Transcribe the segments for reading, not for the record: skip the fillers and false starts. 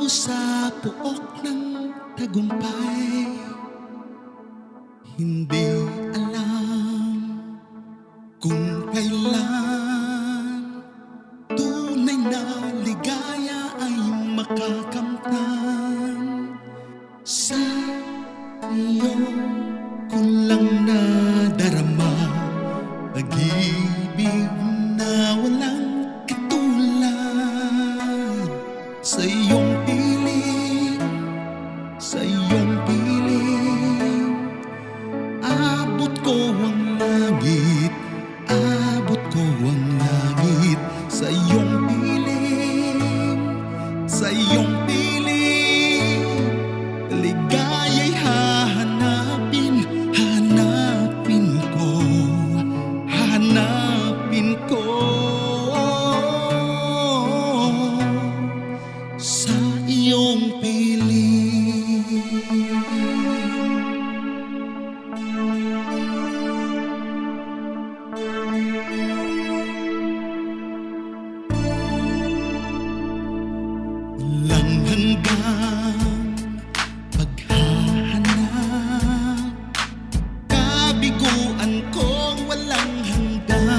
sa puok ng tagumpay. Hindi alam kung kailan tunay na ligaya ay makakamtan. Sa iyo ko lang nadarama pag-ibig na walang katulad. Sa iyong piling, sa iyong piling, abot ko ang langit, abot ko ang langit. Sa iyong piling, sa iyong piling, ligaya'y hahanapin, hanapin ko, hanapin ko. Sa iyong piling. Walang hanggang paghahanap, kabiguan kong walang hanggan.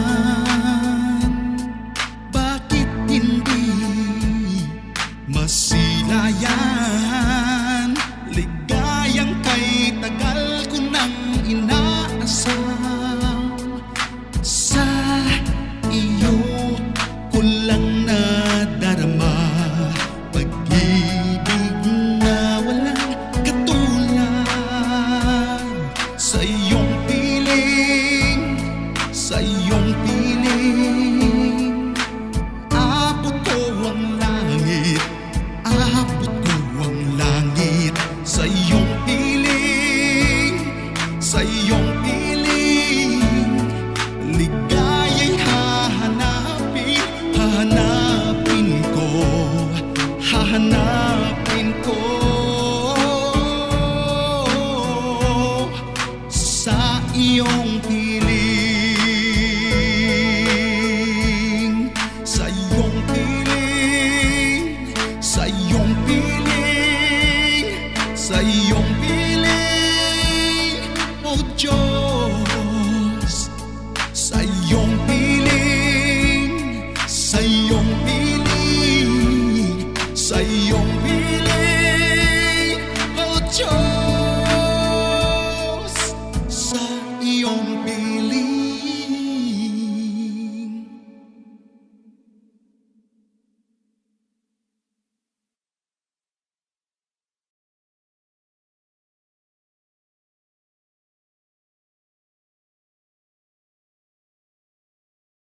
Bakit hindi masilayan? Ligayang kay tagal ko nang inaasam. Sa iyo ko lang nadarama pag-ibig na walang katulad. Sa iyong piling, sa iyong piling, abot ko ang langit, abot ko ang langit. Sa iyong piling, sa iyong piling, ligaya'y hahanapin, hahanapin ko, hahanapin ko. Sa iyong piling, sa iyong piling, sa iyong piling, sa iyong piling, oh Diyos, sa iyong